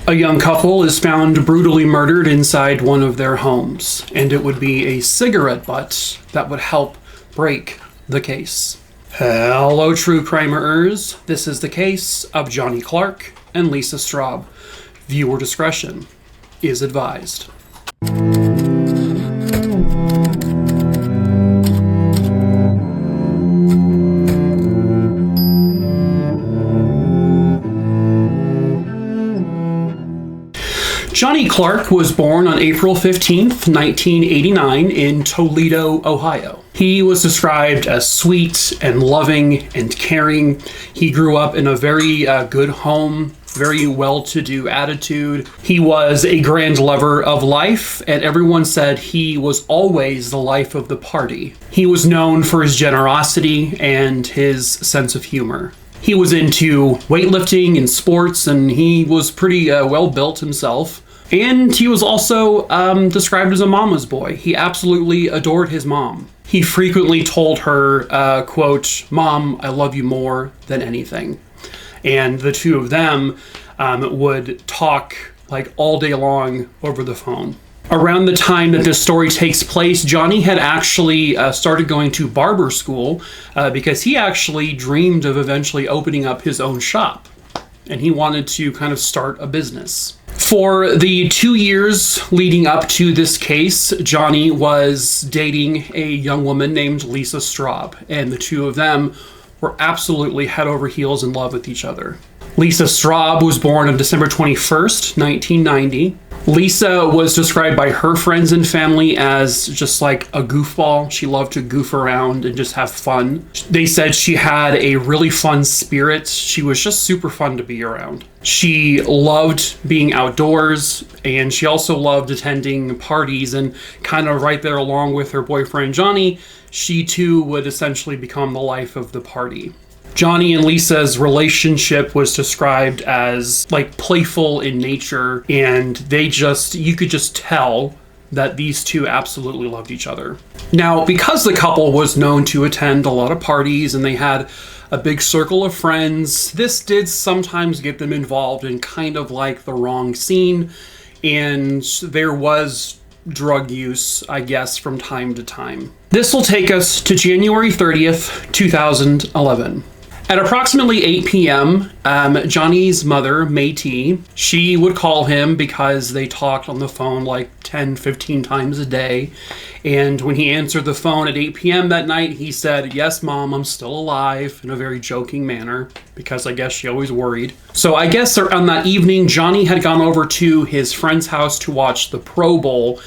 A young couple is found brutally murdered inside one of their homes, and it would be a cigarette butt that would help break the case. Hello, true crimerers. This is the case of Johnny Clark and Lisa Straub. Viewer discretion is advised. Johnny Clark was born on April 15th, 1989 in Toledo, Ohio. He was described as sweet and loving and caring. He grew up in a very good home, very well-to-do attitude. He was a grand lover of life, and everyone said he was always the life of the party. He was known for his generosity and his sense of humor. He was into weightlifting and sports, and he was pretty well-built himself. And he was also described as a mama's boy. He absolutely adored his mom. He frequently told her, quote, "Mom, I love you more than anything." And the two of them would talk like all day long over the phone. Around the time that this story takes place, Johnny had actually started going to barber school because he actually dreamed of eventually opening up his own shop. And he wanted to kind of start a business. For the 2 years leading up to this case, Johnny was dating a young woman named Lisa Straub, and the two of them were absolutely head over heels in love with each other. Lisa Straub was born on December 21st, 1990. Lisa was described by her friends and family as just like a goofball. She loved to goof around and just have fun. They said she had a really fun spirit. She was just super fun to be around. She loved being outdoors, and she also loved attending parties, and kind of right there along with her boyfriend Johnny, she too would essentially become the life of the party. Johnny and Lisa's relationship was described as like playful in nature, and you could just tell that these two absolutely loved each other. Now, because the couple was known to attend a lot of parties and they had a big circle of friends, this did sometimes get them involved in kind of like the wrong scene, and there was drug use, I guess, from time to time. This will take us to January 30th, 2011. At approximately 8 p.m., Johnny's mother, May, she would call him because they talked on the phone like 10, 15 times a day. And when he answered the phone at 8 p.m. that night, he said, "Yes, Mom, I'm still alive," in a very joking manner, because I guess she always worried. So I guess on that evening, Johnny had gone over to his friend's house to watch the Pro Bowl,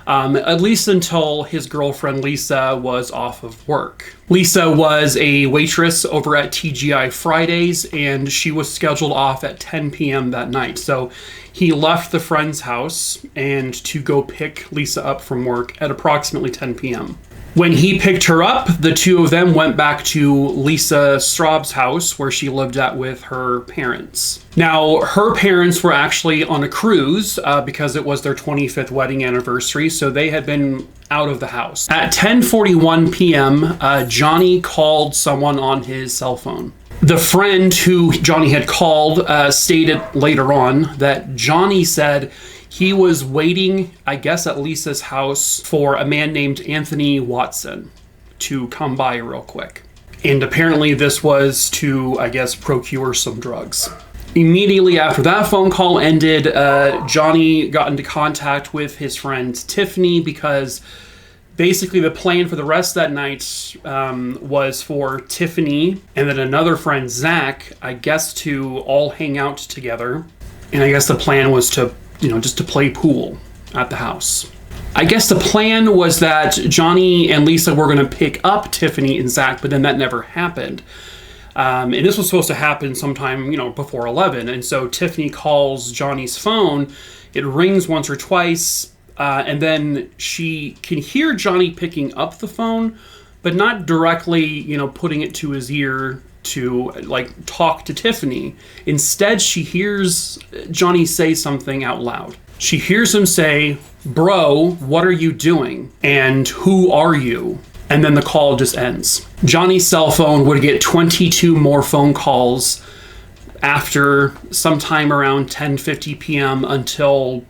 at least until his girlfriend Lisa was off of work. Lisa was a waitress over at TGI Fridays, and she was scheduled off at 10 p.m. that night. So he left the friend's house and to go pick Lisa up from work at approximately 10 p.m. When he picked her up, the two of them went back to Lisa Straub's house where she lived at with her parents. Now, her parents were actually on a cruise because it was their 25th wedding anniversary, so they had been out of the house. At 10:41 p.m., Johnny called someone on his cell phone. The friend who Johnny had called stated later on that Johnny said he was waiting, I guess, at Lisa's house for a man named Anthony Watson to come by real quick. And apparently this was to, I guess, procure some drugs. Immediately after that phone call ended, Johnny got into contact with his friend Tiffany, because basically the plan for the rest of that night was for Tiffany and then another friend, Zach, I guess, to all hang out together. And I guess the plan was to just to play pool at the house. I guess the plan was that Johnny and Lisa were going to pick up Tiffany and Zach, but then that never happened. And this was supposed to happen sometime, before 11. And so Tiffany calls Johnny's phone. It rings once or twice, and then she can hear Johnny picking up the phone, but not directly, putting it to his ear to talk to Tiffany. Instead, she hears Johnny say something out loud. She hears him say, "Bro, what are you doing? And who are you?" And then the call just ends. Johnny's cell phone would get 22 more phone calls after sometime around 10:50 p.m. until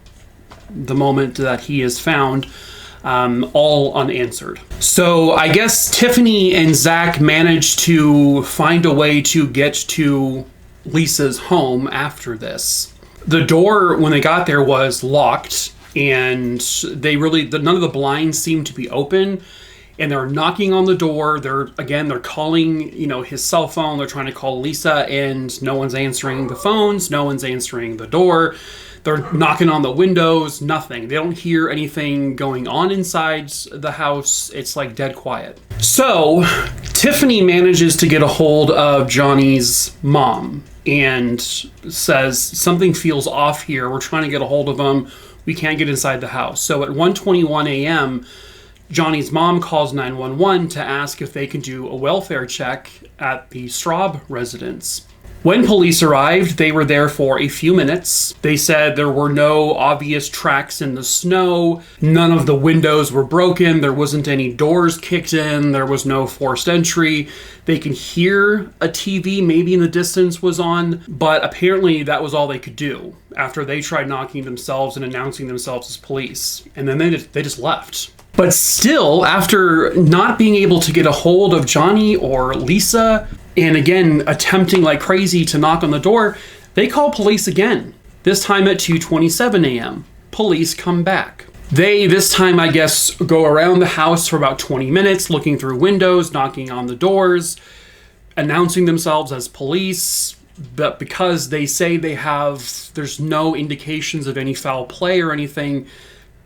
the moment that he is found, all unanswered. So I guess Tiffany and Zach managed to find a way to get to Lisa's home after this. The door, when they got there, was locked, and none of the blinds seemed to be open. And they're knocking on the door. They're calling, his cell phone. They're trying to call Lisa, and no one's answering the phones. No one's answering the door. They're knocking on the windows. Nothing. They don't hear anything going on inside the house. It's like dead quiet. So Tiffany manages to get a hold of Johnny's mom and says, something feels off here. We're trying to get a hold of him. We can't get inside the house. So at 1:21 a.m., Johnny's mom calls 911 to ask if they can do a welfare check at the Straub residence. When police arrived, they were there for a few minutes. They said there were no obvious tracks in the snow. None of the windows were broken. There wasn't any doors kicked in. There was no forced entry. They can hear a TV maybe in the distance was on, but apparently that was all they could do after they tried knocking themselves and announcing themselves as police. And then they just left. But still, after not being able to get a hold of Johnny or Lisa, and again, attempting like crazy to knock on the door, they call police again, this time at 2:27 a.m. Police come back. They, this time, I guess, go around the house for about 20 minutes, looking through windows, knocking on the doors, announcing themselves as police. But because they say there's no indications of any foul play or anything,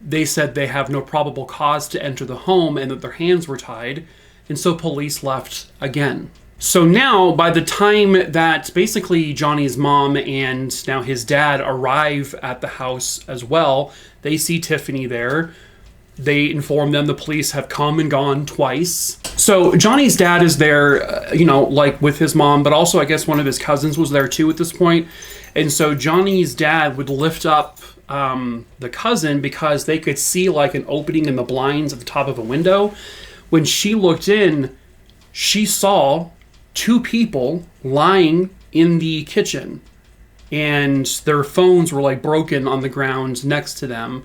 they said they have no probable cause to enter the home and that their hands were tied. And so police left again. So now, by the time that basically Johnny's mom and now his dad arrive at the house as well, they see Tiffany there. They inform them the police have come and gone twice. So Johnny's dad is there, like with his mom, but also I guess one of his cousins was there too at this point. And so Johnny's dad would lift up the cousin because they could see like an opening in the blinds at the top of a window. When she looked in, she saw two people lying in the kitchen, and their phones were like broken on the ground next to them.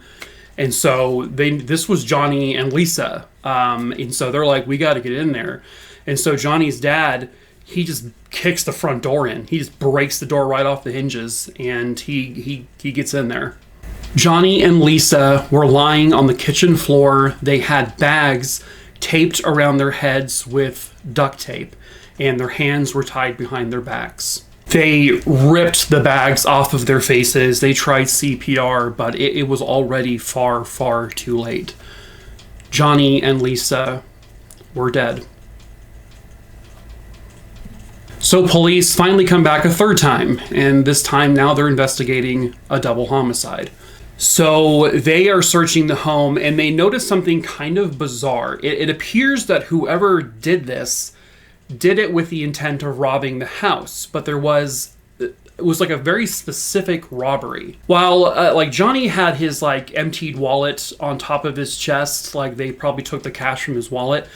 And so this was Johnny and Lisa. And so they're like, we got to get in there. And so Johnny's dad, he just kicks the front door in. He just breaks the door right off the hinges, and he gets in there. Johnny and Lisa were lying on the kitchen floor. They had bags taped around their heads with duct tape, and their hands were tied behind their backs. They ripped the bags off of their faces. They tried CPR, but it was already far, far too late. Johnny and Lisa were dead. So police finally come back a third time, and this time now they're investigating a double homicide. So they are searching the home, and they notice something kind of bizarre. It appears that whoever did this did it with the intent of robbing the house, but it was like a very specific robbery. While like Johnny had his like emptied wallet on top of his chest, like they probably took the cash from his wallet,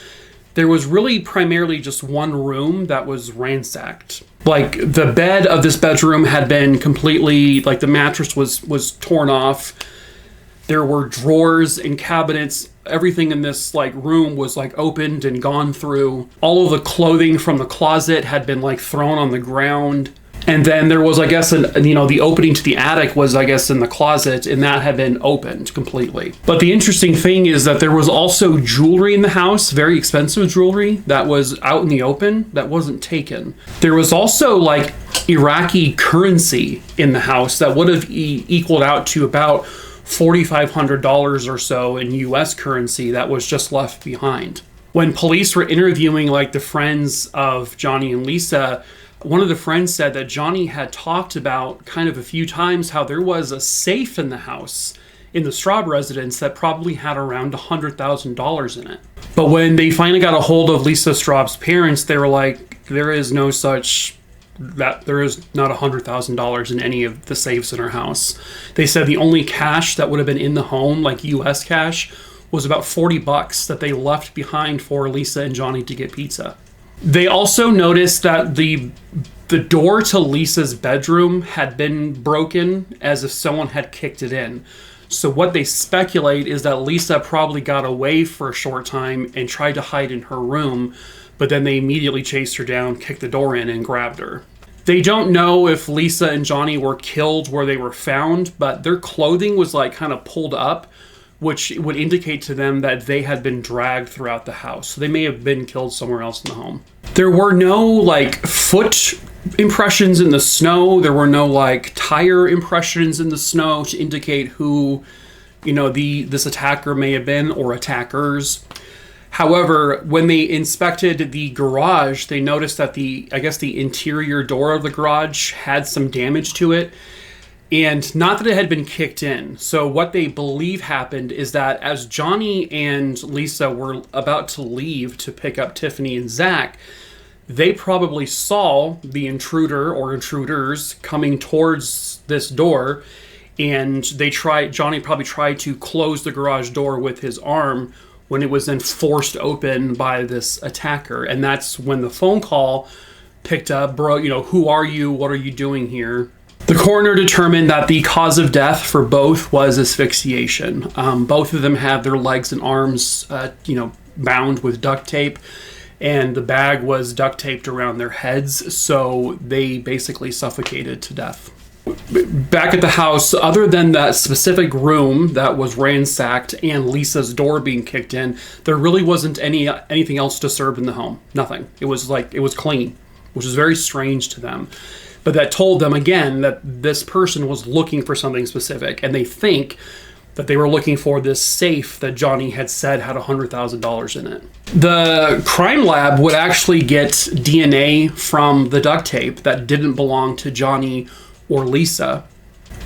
there was really primarily just one room that was ransacked. Like the bed of this bedroom had been completely, like the mattress was torn off. There were drawers and cabinets. Everything in this like room was like opened and gone through. All of the clothing from the closet had been like thrown on the ground. And then there was, I guess, the opening to the attic was, I guess, in the closet, and that had been opened completely. But the interesting thing is that there was also jewelry in the house, very expensive jewelry, that was out in the open, that wasn't taken. There was also, like, Iraqi currency in the house that would have equaled out to about $4,500 or so in U.S. currency that was just left behind. When police were interviewing, like, the friends of Johnny and Lisa, one of the friends said that Johnny had talked about kind of a few times how there was a safe in the house in the Straub residence that probably had around $100,000 in it. But when they finally got a hold of Lisa Straub's parents, they were like, there is not $100,000 in any of the safes in our house. They said the only cash that would have been in the home, like US cash, was about $40 that they left behind for Lisa and Johnny to get pizza. They also noticed that the The door to Lisa's bedroom had been broken as if someone had kicked it in. So what they speculate is that Lisa probably got away for a short time and tried to hide in her room, but then they immediately chased her down, kicked the door in, and grabbed her. They don't know if Lisa and Johnny were killed where they were found, but their clothing was like kind of pulled up, which would indicate to them that they had been dragged throughout the house. So they may have been killed somewhere else in the home. There were no like foot impressions in the snow. There were no like tire impressions in the snow to indicate who, this attacker may have been, or attackers. However, when they inspected the garage, they noticed that the interior door of the garage had some damage to it. And not that it had been kicked in. So what they believe happened is that as Johnny and Lisa were about to leave to pick up Tiffany and Zach, they probably saw the intruder or intruders coming towards this door, and Johnny probably tried to close the garage door with his arm when it was then forced open by this attacker. And that's when the phone call picked up, who are you? What are you doing here? The coroner determined that the cause of death for both was asphyxiation. Both of them had their legs and arms, bound with duct tape, and the bag was duct taped around their heads, so they basically suffocated to death. Back at the house, other than that specific room that was ransacked and Lisa's door being kicked in, there really wasn't anything else disturbed in the home. Nothing. It was clean, which is very strange to them. But that told them, again, that this person was looking for something specific, and they think that they were looking for this safe that Johnny had said had $100,000 in it. The crime lab would actually get DNA from the duct tape that didn't belong to Johnny or Lisa.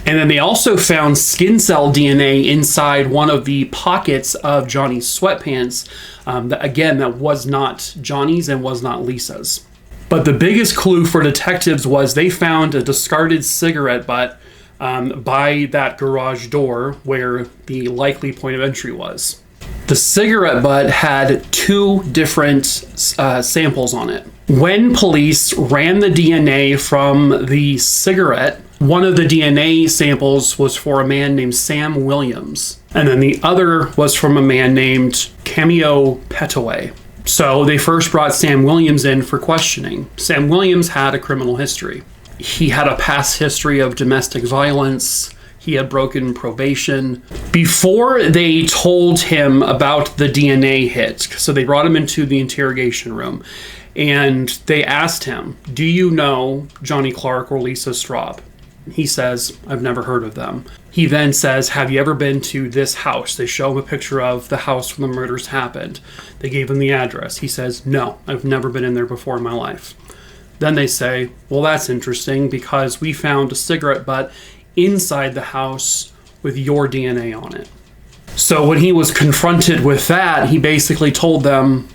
And then they also found skin cell DNA inside one of the pockets of Johnny's sweatpants. That was not Johnny's and was not Lisa's. But the biggest clue for detectives was they found a discarded cigarette butt by that garage door where the likely point of entry was. The cigarette butt had 2 different samples on it. When police ran the DNA from the cigarette, one of the DNA samples was for a man named Sam Williams, and then the other was from a man named Cameo Petaway. So they first brought Sam Williams in for questioning. Sam Williams had a criminal history. He had a past history of domestic violence. He had broken probation. Before they told him about the DNA hit, so they brought him into the interrogation room, and they asked him, "Do you know Johnny Clark or Lisa Straub?" He says, "I've never heard of them." He then says, "Have you ever been to this house?" They show him a picture of the house when the murders happened. They gave him the address. He says, "No, I've never been in there before in my life." Then they say, "Well, that's interesting because we found a cigarette butt inside the house with your DNA on it." So when he was confronted with that, he basically told them,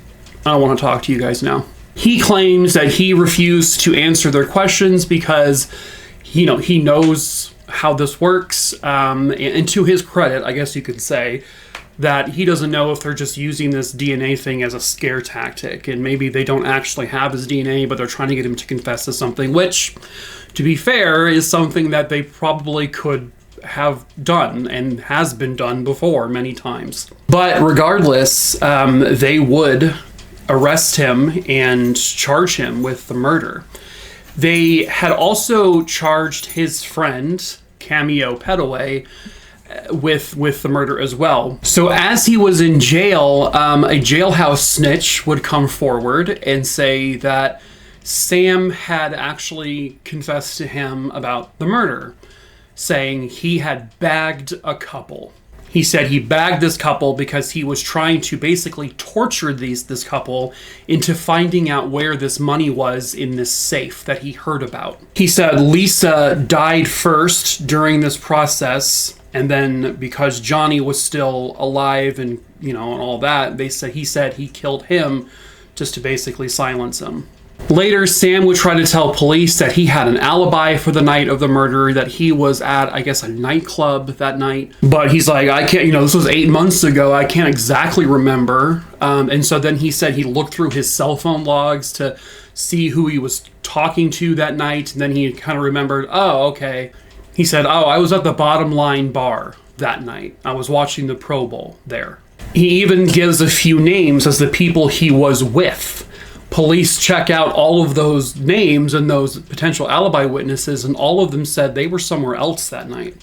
"I don't want to talk to you guys now." He claims that he refused to answer their questions because he knows how this works, and to his credit, I guess you could say, that he doesn't know if they're just using this DNA thing as a scare tactic, and maybe they don't actually have his DNA, but they're trying to get him to confess to something, which, to be fair, is something that they probably could have done and has been done before many times. But regardless, they would arrest him and charge him with the murder. They had also charged his friend, Cameo Petaway, with the murder as well. So as he was in jail, a jailhouse snitch would come forward and say that Sam had actually confessed to him about the murder, saying he had bagged a couple. He said he bagged this couple because he was trying to basically torture this couple into finding out where this money was in this safe that he heard about. He said Lisa died first during this process, and then because Johnny was still alive and and all that, he said he killed him just to basically silence him. Later, Sam would try to tell police that he had an alibi for the night of the murder, that he was at, I guess, a nightclub that night. But he's like, I can't, this was 8 months ago. I can't exactly remember. And so then he said he looked through his cell phone logs to see who he was talking to that night. And then he kind of remembered, oh, okay. He said, oh, I was at the Bottom Line bar that night. I was watching the Pro Bowl there. He even gives a few names as the people he was with. Police check out all of those names and those potential alibi witnesses, and all of them said they were somewhere else that night.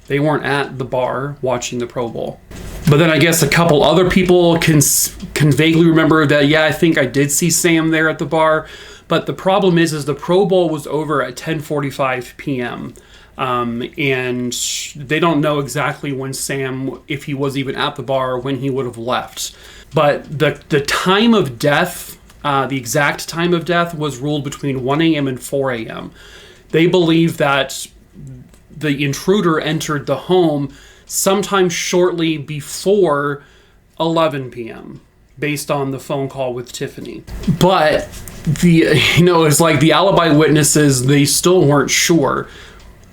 They weren't at the bar watching the Pro Bowl. But then I guess a couple other people can vaguely remember that, yeah, I think I did see Sam there at the bar. But the problem is the Pro Bowl was over at 10:45 p.m. And they don't know exactly when Sam, if he was even at the bar, when he would have left. But the time of death, the exact time of death, was ruled between 1 a.m. and 4 a.m. They believe that the intruder entered the home sometime shortly before 11 p.m. based on the phone call with Tiffany. But it's like the alibi witnesses, they still weren't sure.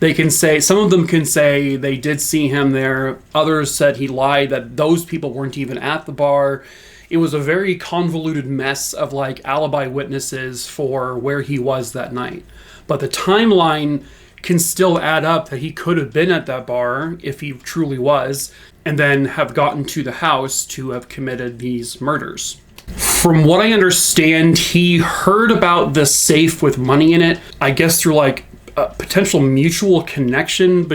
They can say, some of them can say they did see him there. Others said he lied, that those people weren't even at the bar. It was a very convoluted mess of alibi witnesses for where he was that night. But the timeline can still add up that he could have been at that bar if he truly was, and then have gotten to the house to have committed these murders. From what I understand, he heard about the safe with money in it, I guess through a potential mutual connection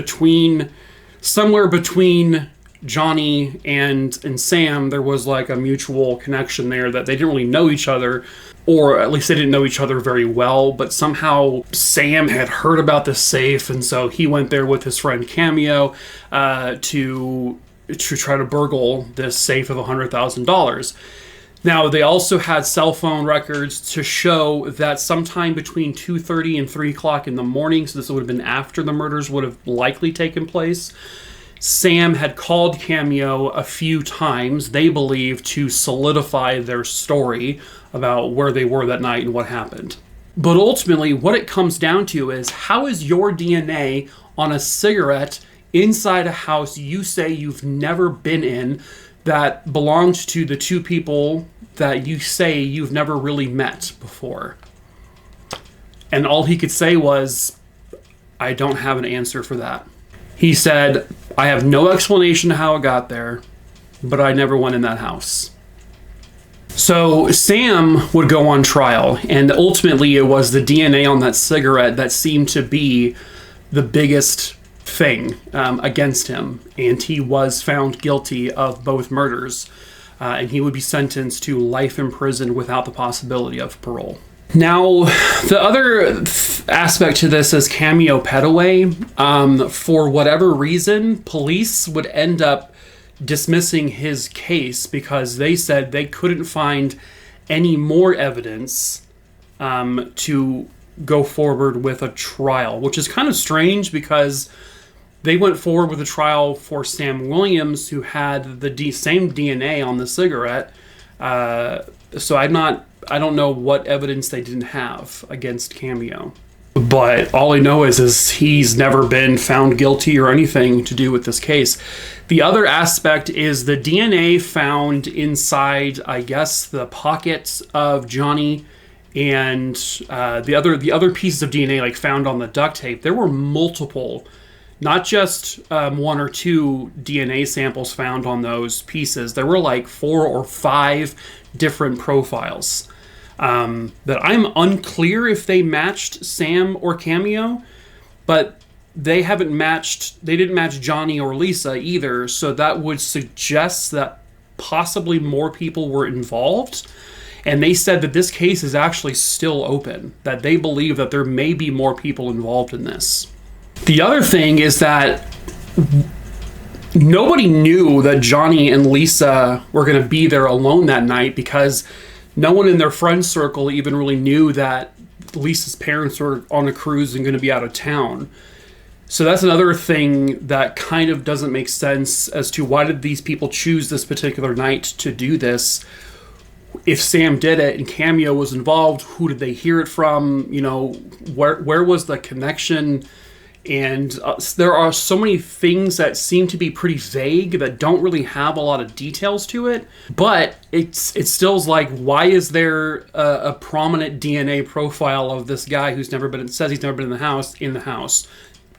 somewhere between Johnny and Sam. There was a mutual connection there, that they didn't really know each other, or at least they didn't know each other very well, but somehow Sam had heard about this safe, and so he went there with his friend Cameo to try to burgle this safe of $100,000. Now, they also had cell phone records to show that sometime between 2:30 and 3 o'clock in the morning, so this would have been after the murders would have likely taken place, Sam had called Cameo a few times, they believe, to solidify their story about where they were that night and what happened. But ultimately, what it comes down to is, how is your DNA on a cigarette inside a house you say you've never been in, that belonged to the two people that you say you've never really met before? And all he could say was, I don't have an answer for that. He said, I have no explanation how it got there, but I never went in that house. So Sam would go on trial, and ultimately it was the DNA on that cigarette that seemed to be the biggest thing against him, and he was found guilty of both murders, and he would be sentenced to life in prison without the possibility of parole. Now, the other aspect to this is Cameo Petaway. For whatever reason, police would end up dismissing his case because they said they couldn't find any more evidence to go forward with a trial, which is kind of strange because they went forward with a trial for Sam Williams, who had the same DNA on the cigarette. So I don't know what evidence they didn't have against Cameo. But all I know is he's never been found guilty or anything to do with this case. The other aspect is the DNA found inside, I guess, the pockets of Johnny, and the other pieces of DNA found on the duct tape. There were multiple, not just one or two DNA samples found on those pieces. There were 4 or 5 different profiles that I'm unclear if they matched Sam or Cameo, but they didn't match Johnny or Lisa either, so that would suggest that possibly more people were involved. And they said that this case is actually still open, that they believe that there may be more people involved in this. The other thing is that nobody knew that Johnny and Lisa were going to be there alone that night, because no one in their friend circle even really knew that Lisa's parents were on a cruise and going to be out of town. So that's another thing that kind of doesn't make sense as to why did these people choose this particular night to do this. if Sam did it and Cameo was involved, who did they hear it from? You know, where was the connection? And there are so many things that seem to be pretty vague that don't really have a lot of details to it. But it still's like, why is there a prominent DNA profile of this guy who's says he's never been in the house,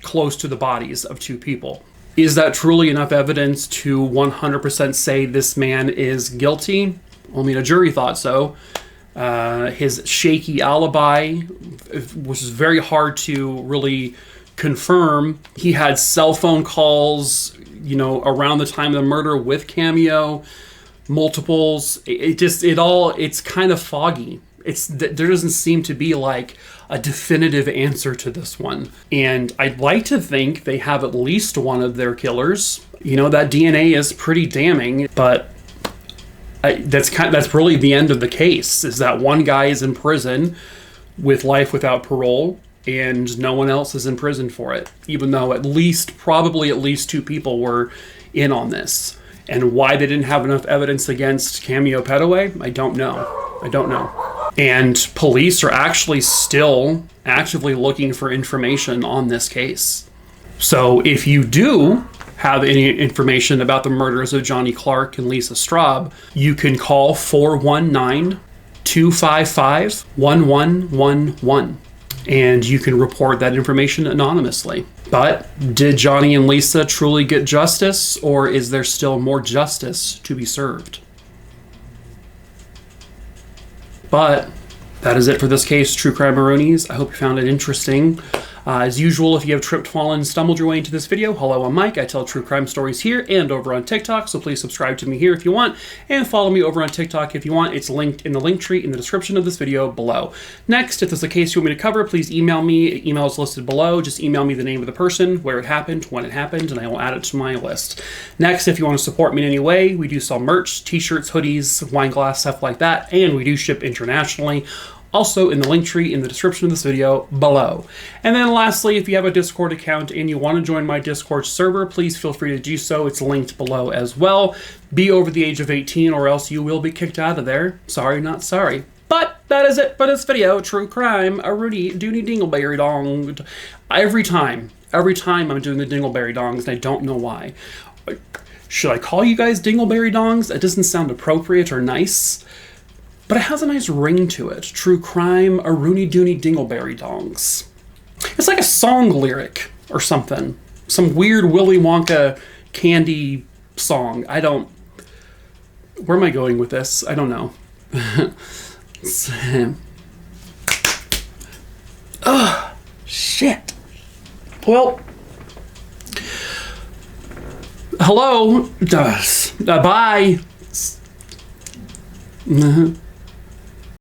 close to the bodies of two people? Is that truly enough evidence to 100% say this man is guilty? I mean, a jury thought so. His shaky alibi, which is very hard to really confirm. He had cell phone calls, you know, around the time of the murder with Cameo, multiples. It's kind of foggy. There doesn't seem to be like a definitive answer to this one. And I'd like to think they have at least one of their killers. You know, that DNA is pretty damning, but that's really the end of the case, is that one guy is in prison with life without parole and no one else is in prison for it, even though probably at least two people were in on this. And why they didn't have enough evidence against Cameo Petaway, I don't know. And police are actually still actively looking for information on this case. So if you do have any information about the murders of Johnny Clark and Lisa Straub, you can call 419-255-1111. And you can report that information anonymously. But did Johnny and Lisa truly get justice, or is there still more justice to be served? But that is it for this case, True Crime Maroonies. I hope you found it interesting. As usual, if you have tripped, fallen, stumbled your way into this video, hello, I'm Mike. I tell true crime stories here and over on TikTok, so please subscribe to me here if you want, and follow me over on TikTok if you want. It's linked in the link tree in the description of this video below. Next, if there's a case you want me to cover, please email me. Email is listed below. Just email me the name of the person, where it happened, when it happened, and I will add it to my list. Next, if you want to support me in any way, we do sell merch, t-shirts, hoodies, wine glass, stuff like that, and we do ship internationally. Also in the link tree in the description of this video below. And then lastly, if you have a Discord account and you want to join my Discord server, please feel free to do so. It's linked below as well. Be over the age of 18 or else you will be kicked out of there. Sorry, not sorry. But that is it for this video. True crime, a Rudy Dooney Dingleberry Dong. Every time I'm doing the Dingleberry Dongs, and I don't know why. Should I call you guys Dingleberry Dongs? That doesn't sound appropriate or nice. But it has a nice ring to it. True crime, a Rooney Dooney Dingleberry Dongs. It's like a song lyric or something. Some weird Willy Wonka candy song. Where am I going with this? I don't know. Oh, shit. Well, hello. Bye.